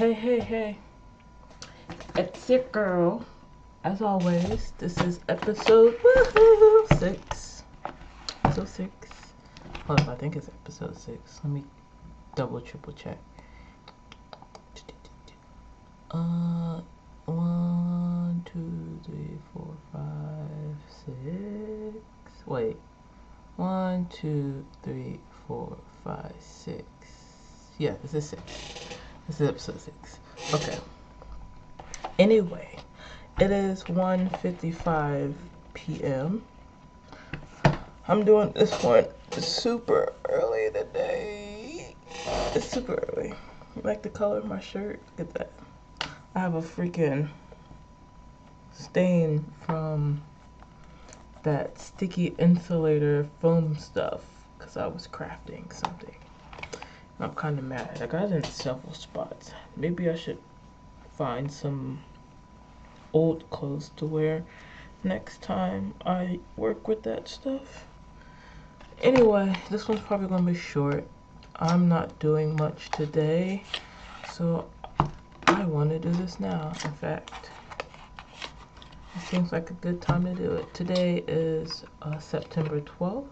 Hey, it's your girl. As always, this is episode 6. Episode 6. Hold up, I think it's episode 6. Let me triple check. 1, 2, 3, 4, 5, 6. Wait. 1, 2, 3, 4, 5, 6. Yeah, this is 6. This is episode 6. Okay. Anyway, it is 1:55 p.m. I'm doing this one super early today. It's super early. You like the color of my shirt? Look at that. I have a freaking stain from that sticky insulator foam stuff because I was crafting something. I'm kind of mad. I got it in several spots. Maybe I should find some old clothes to wear next time I work with that stuff. Anyway, this one's probably gonna be short. I'm not doing much today, so I want to do this now. In fact, it seems like a good time to do it. Today is September 12th,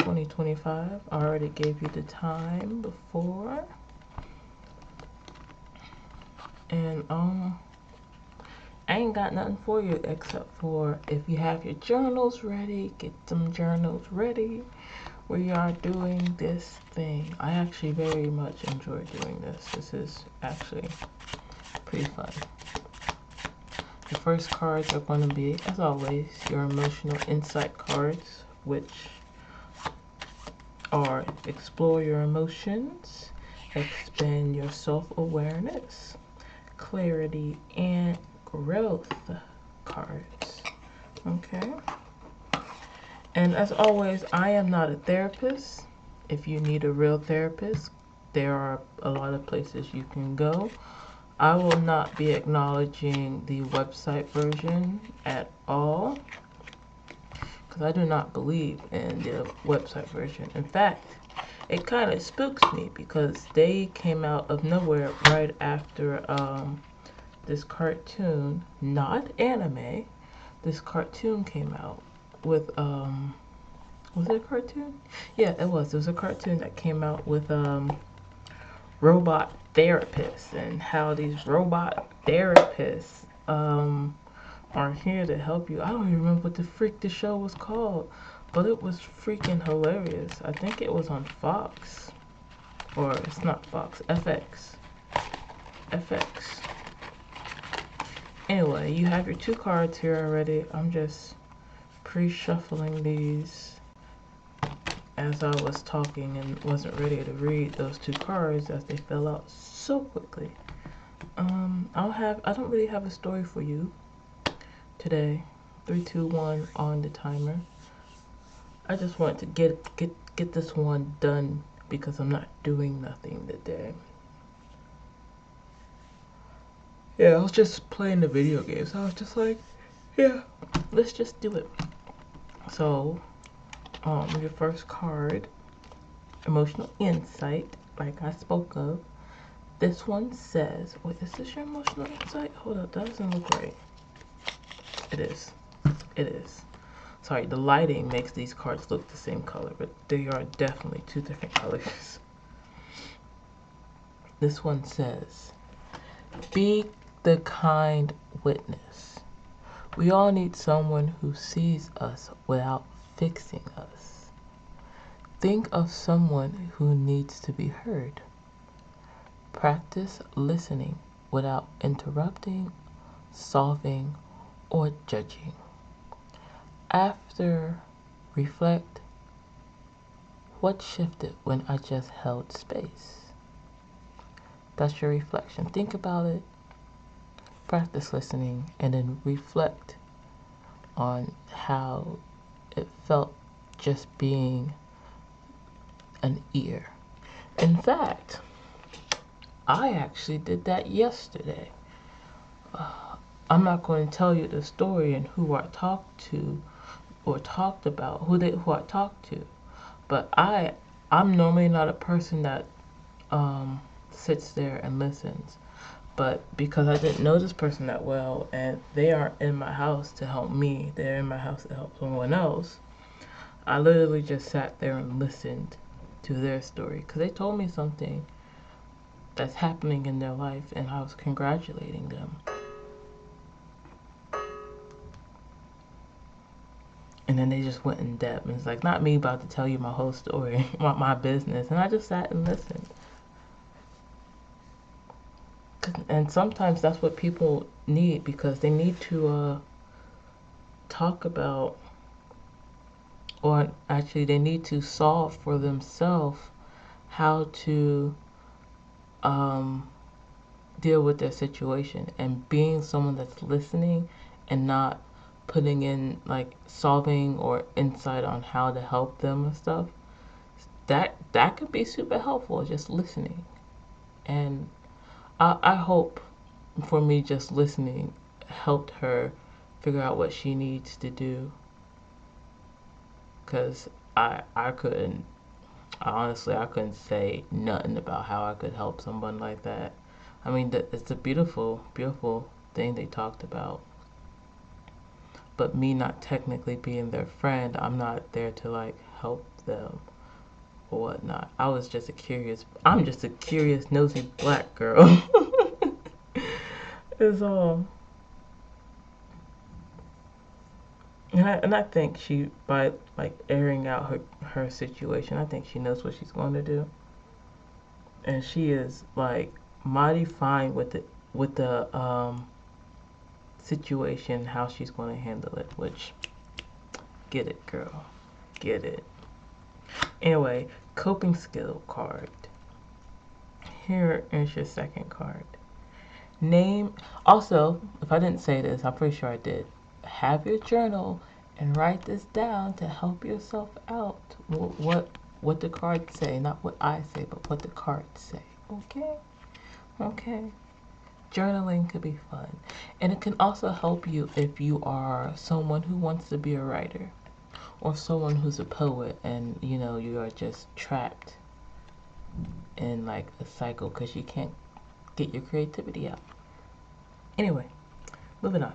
2025. I already gave you the time before. And I ain't got nothing for you except for if you have your journals ready, get some journals ready. We are doing this thing. I actually very much enjoy doing this. This is actually pretty fun. The first cards are going to be, as always, your emotional insight cards, which are explore your emotions, expand your self-awareness, clarity, and growth cards. Okay. And as always, I am not a therapist. If you need a real therapist, there are a lot of places you can go. I will not be acknowledging the website version at all because I do not believe in the website version. In fact, it kind of spooks me because they came out of nowhere right after this cartoon, not anime. This cartoon came out with was it a cartoon? Yeah, it was. There was a cartoon that came out with robot therapists and how these robot therapists are here to help you. I don't even remember what the freak the show was called, but it was freaking hilarious. I think it was on Fox, or it's not Fox, FX. Anyway, you have your 2 cards here already. I'm just pre-shuffling these as I was talking and wasn't ready to read those 2 cards as they fell out so quickly. I don't really have a story for you today. 3, 2, 1 on the timer. I just want to get this one done because I'm not doing nothing today. Yeah, I was just playing the video games. I was just like, yeah, let's just do it. So, your first card, emotional insight, like I spoke of. This one says, wait, is this your emotional insight? Hold up, that doesn't look right. It is. Sorry, the lighting makes these cards look the same color, but they are definitely 2 different colors. This one says, be the kind witness. We all need someone who sees us without fixing us. Think of someone who needs to be heard. Practice listening without interrupting, solving, or judging. After, reflect, what shifted when I just held space? That's your reflection. Think about it, practice listening, and then reflect on how it felt just being an ear. In fact, I actually did that yesterday. I'm not going to tell you the story and who I talked to or talked about, who I talked to, but I'm normally not a person that sits there and listens. But because I didn't know this person that well and they aren't in my house to help me, they're in my house to help someone else, I literally just sat there and listened to their story because they told me something that's happening in their life and I was congratulating them. And then they just went in depth. And it's like, not me about to tell you my whole story, my business. And I just sat and listened. And sometimes that's what people need because they need to talk about, or actually they need to solve for themselves how to deal with their situation. And being someone that's listening and not putting in like solving or insight on how to help them and stuff, that could be super helpful, just listening. And I hope for me just listening helped her figure out what she needs to do, because I couldn't, honestly I couldn't say nothing about how I could help someone like that. I mean, it's a beautiful thing they talked about, but me not technically being their friend, I'm not there to like help them or whatnot. I'm just a curious nosy black girl. Is all. And I think she, by like airing out her situation, I think she knows what she's going to do, and she is like mighty fine with the situation, how she's going to handle it. Which, get it, girl, get it. Anyway, coping skill card. Here is your second card. Name. Also, if I didn't say this, I'm pretty sure I did. Have your journal and write this down to help yourself out. What the cards say, not what I say, but what the cards say. Okay. Journaling could be fun, and it can also help you if you are someone who wants to be a writer, or someone who's a poet, and you are just trapped in like a cycle because you can't get your creativity out. Anyway, moving on.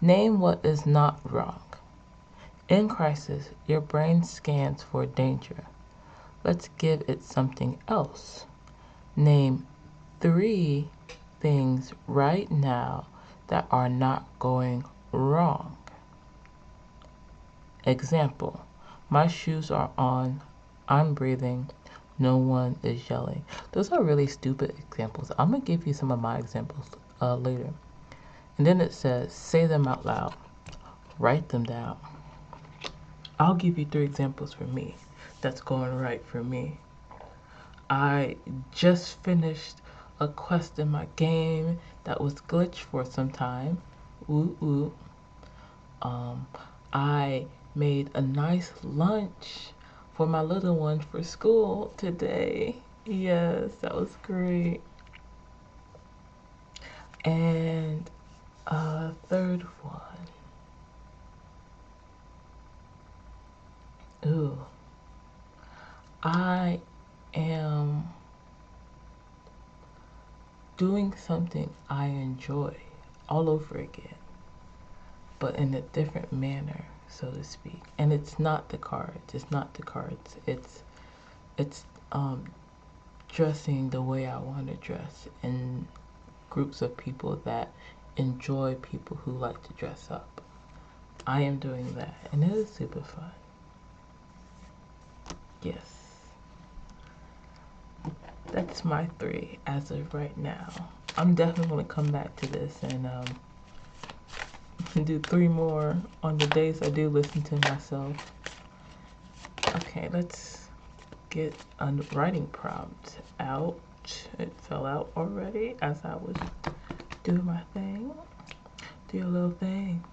Name what is not wrong. In crisis, your brain scans for danger. Let's give it something else. Name 3 things right now that are not going wrong. Example: my shoes are on, I'm breathing, no one is yelling. Those are really stupid examples. I'm going to give you some of my examples later. And then it says, say them out loud. Write them down. I'll give you 3 examples for me that's going right for me. I just finished a quest in my game that was glitched for some time. Ooh. I made a nice lunch for my little one for school today. Yes, that was great. And a third one. Ooh. I am doing something I enjoy all over again, but in a different manner, so to speak. And it's not the cards. It's dressing the way I want to dress in groups of people that enjoy people who like to dress up. I am doing that, and it is super fun. Yes. That's my 3 as of right now. I'm definitely going to come back to this and do 3 more on the days I do listen to myself. Okay, let's get a writing prompt out. It fell out already as I was doing my thing. Do your little thing.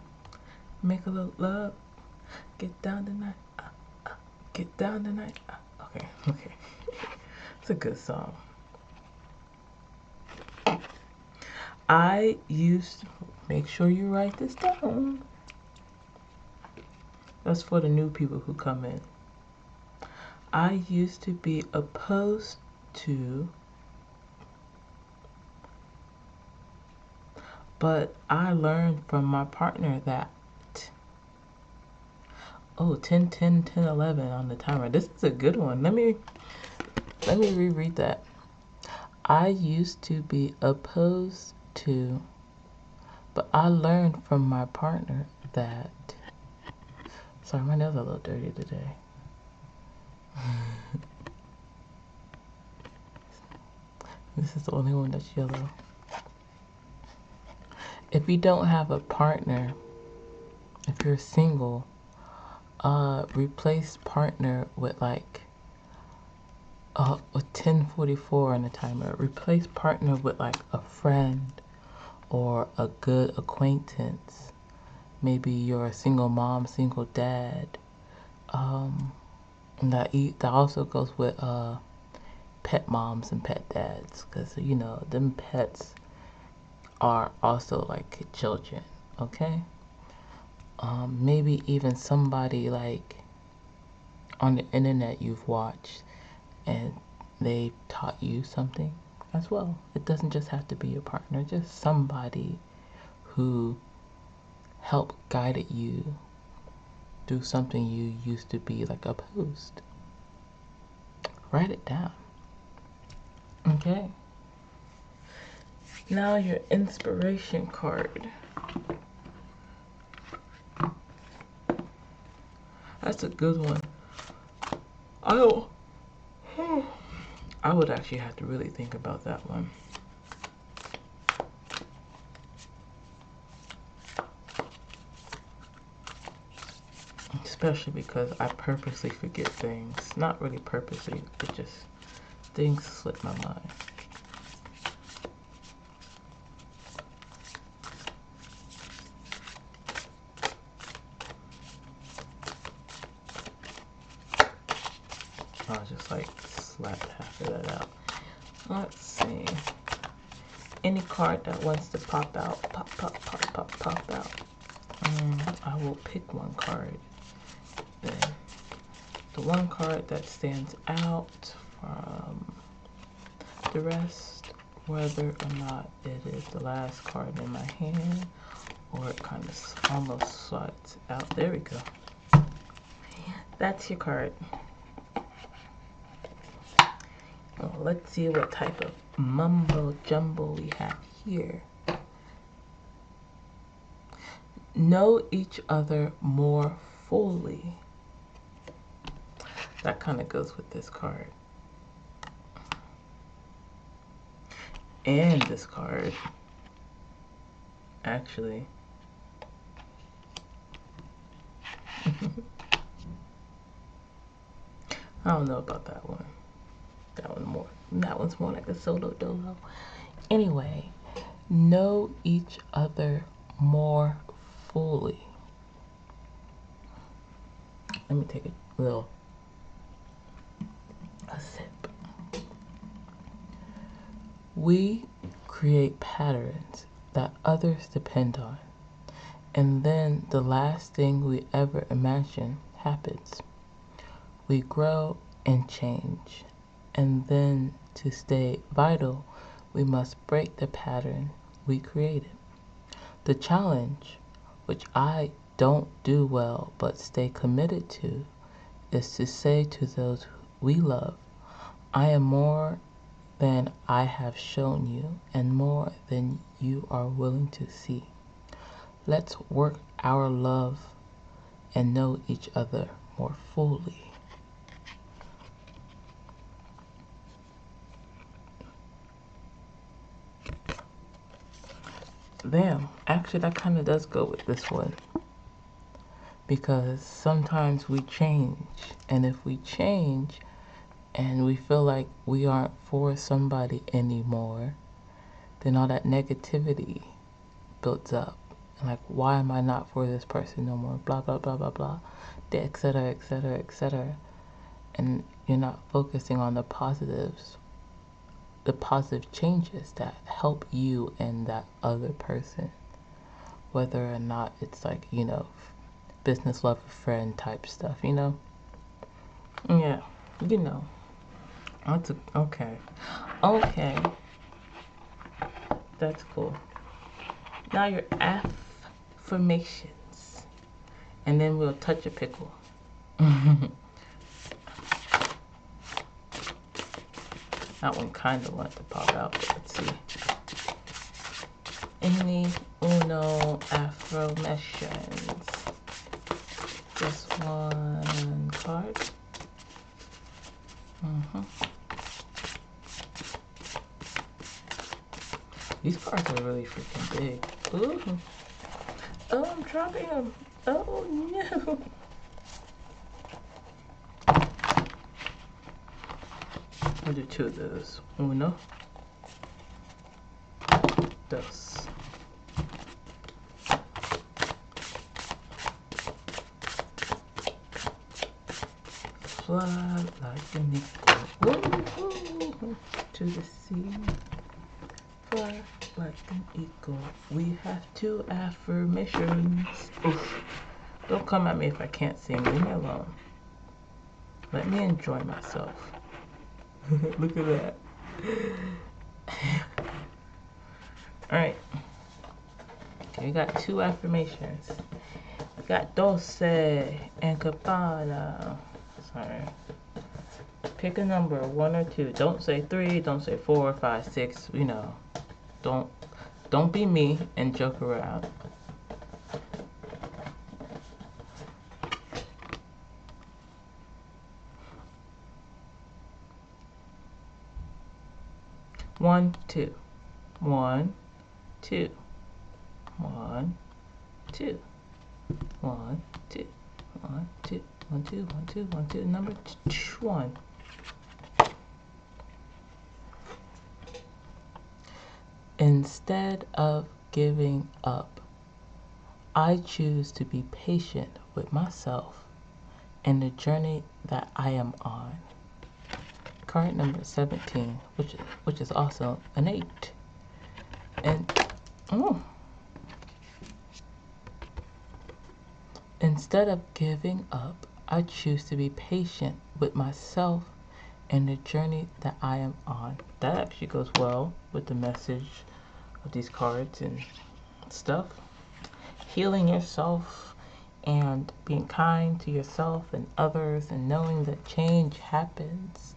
Make a little love. Get down tonight. Get down tonight. Okay. It's a good song. Make sure you write this down. That's for the new people who come in. I used to be opposed to, but I learned from my partner that. Oh, 10, 10, 10, 11 on the timer. This is a good one. Let me reread that. I used to be opposed to, but I learned from my partner that. Sorry, my nails are a little dirty today. This is the only one that's yellow. If you don't have a partner, if you're single, replace partner with like with 1044 on the timer. Replace partner with like a friend or a good acquaintance. Maybe you're a single mom, single dad. That also goes with pet moms and pet dads, because you know them pets are also like children. Okay. Maybe even somebody like on the internet you've watched and they taught you something as well. It doesn't just have to be your partner, just somebody who helped guided you through something you used to be like opposed. Write it down. Okay. Now your inspiration card. That's a good one. I would actually have to really think about that one. Especially because I purposely forget things. Not really purposely, but just things slip my mind. I'll just like slap half of that out. Let's see. Any card that wants to pop out, pop out. I will pick one card. Then the one card that stands out from the rest, whether or not it is the last card in my hand or it kind of almost slides out. There we go. That's your card. Well, let's see what type of mumbo jumbo we have here. Know each other more fully. That kind of goes with this card. And this card. Actually. I don't know about that one. That one's more like a solo dolo. Anyway, know each other more fully. Let me take a sip. We create patterns that others depend on, and then the last thing we ever imagine happens. We grow and change, and then to stay vital, we must break the pattern we created. The challenge, which I don't do well but stay committed to, is to say to those we love, I am more than I have shown you and more than you are willing to see. Let's work our love and know each other more fully. Damn, actually that kind of does go with this one. Because sometimes we change, and if we change and we feel like we aren't for somebody anymore, then all that negativity builds up. And like, why am I not for this person no more? Blah, blah, blah, blah, blah. Etc., etc., etc. And you're not focusing on the positives, the positive changes that help you and that other person. Whether or not it's like, business, love, friend type stuff, Yeah. You know. Okay. Okay. That's cool. Now your affirmations. And then we'll touch a pickle. That one kind of wanted to pop out, but let's see. Any uno affirmations. Just one card. These cards are really freaking big. Ooh. Oh, I'm dropping them. Oh no. I'll do two of those. Uno. Dos. Fly like an eagle. Woo-hoo. To the sea. Fly like an eagle. We have two affirmations. Oof. Don't come at me if I can't sing. Leave me alone. Let me enjoy myself. Look at that. Alright. Okay, we got two affirmations. We got Dulce and Cabana. Sorry. Pick a number, 1 or 2. Don't say 3, don't say 4, 5, 6, you know. Don't be me and joke around. One, two. 1, 2. 1, 2. 1, 2. 1, 2. 1, 2. 1, 2. 1, 2. Number 1. Instead of giving up, I choose to be patient with myself and the journey that I am on. Card number 17, which is also an 8. And instead of giving up, I choose to be patient with myself and the journey that I am on. That actually goes well with the message of these cards and stuff. Healing yourself and being kind to yourself and others and knowing that change happens.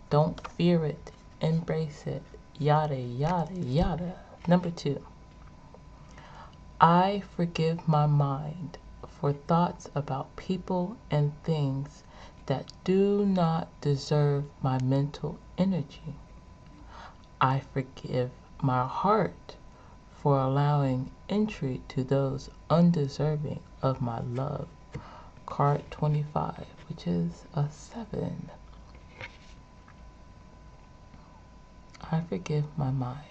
Don't fear it. Embrace it. Yada, yada, yada. Number 2. I forgive my mind for thoughts about people and things that do not deserve my mental energy. I forgive my heart for allowing entry to those undeserving of my love. Card 25, which is a 7. I forgive my mind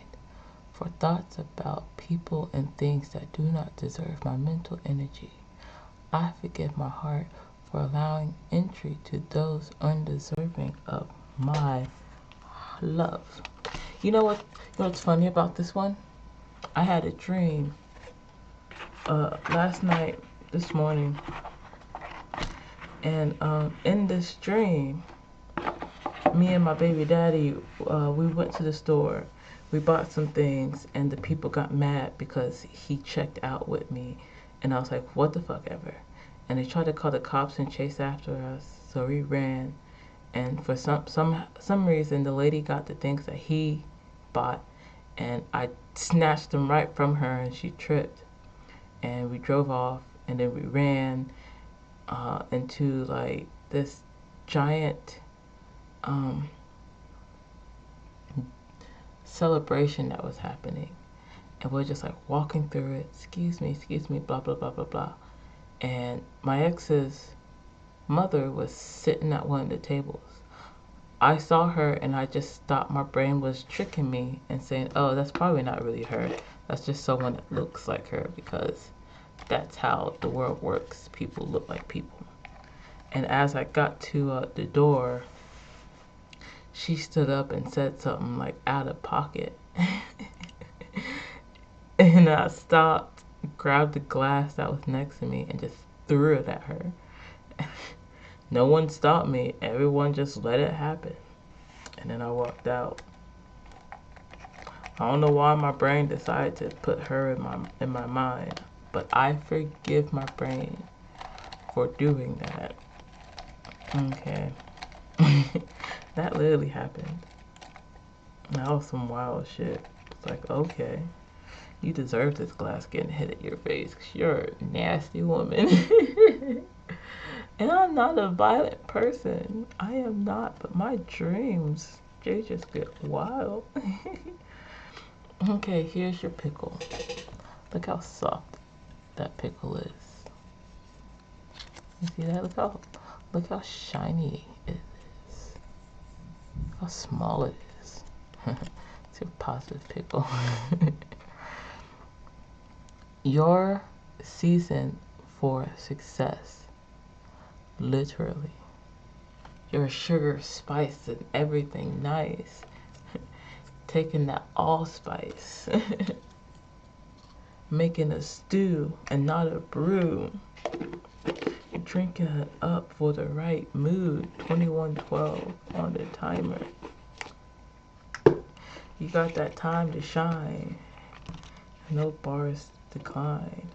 for thoughts about people and things that do not deserve my mental energy. I forgive my heart for allowing entry to those undeserving of my love. You know what's funny about this one? I had a dream last night, this morning, and in this dream, me and my baby daddy, we went to the store. We bought some things, and the people got mad because he checked out with me, and I was like, what the fuck ever. And they tried to call the cops and chase after us, so we ran. And for some reason, the lady got the things that he bought, and I snatched them right from her, and she tripped. And we drove off, and then we ran into like this giant celebration that was happening, and we're just like walking through it. Excuse me, blah blah blah blah blah. And my ex's mother was sitting at one of the tables. I saw her and I just stopped. My brain was tricking me and saying, oh, that's probably not really her. That's just someone that looks like her, because that's how the world works. People look like people. And as I got to the door, she stood up and said something like out of pocket. And I stopped, grabbed the glass that was next to me, and just threw it at her. No one stopped me. Everyone just let it happen. And then I walked out. I don't know why my brain decided to put her in my mind, but I forgive my brain for doing that. Okay. That literally happened. That was some wild shit. It's like, okay, you deserve this glass getting hit at your face because you're a nasty woman. And I'm not a violent person. I am not, but my dreams, they just get wild. Okay, here's your pickle. Look how soft that pickle is. You see that? Look how shiny it is. How small it is. It's a positive pickle. Your season for success, literally. Your sugar, spice, and everything nice. Taking that allspice. Making a stew and not a brew. Drinking it up for the right mood. 2112 on the timer. You got that time to shine. No bars decline.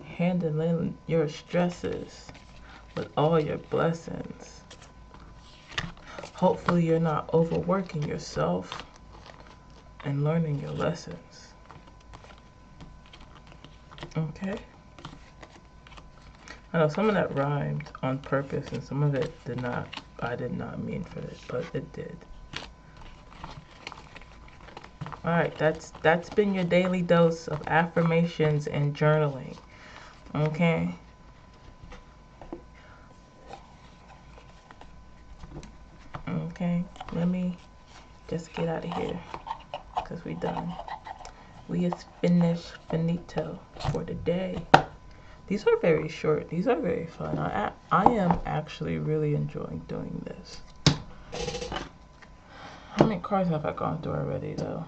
Handling your stresses with all your blessings. Hopefully you're not overworking yourself and learning your lessons. Okay? I know some of that rhymed on purpose and some of it did not. I did not mean for it, but it did. Alright, that's been your daily dose of affirmations and journaling. Okay? Okay, let me just get out of here because we done. We is finished, finito for the day. These are very short. These are very fun. I am actually really enjoying doing this. How many cards have I gone through already though?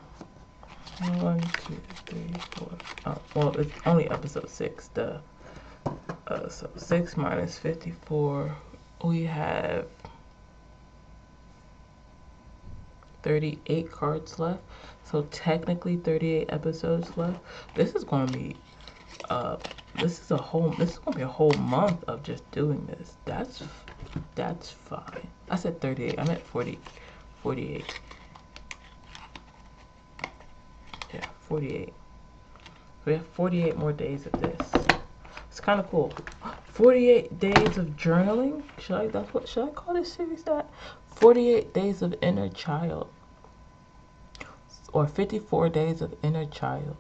1, 2, 3, 4. Oh, well, it's only episode 6. So 6 minus 54. We have 38 cards left. So technically 38 episodes left. This is going to be this is going to be a whole month of just doing this. That's fine. I said 38. I meant 48. Yeah, 48. We have 48 more days of this. It's kind of cool. 48 days of journaling. Should I call this series that? 48 days of inner child. Or 54 days of inner child.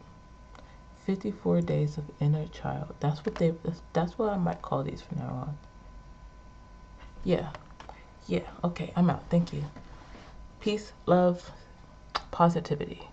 54 days of inner child. That's what I might call these from now on. Yeah. Okay, I'm out. Thank you. Peace, love, positivity.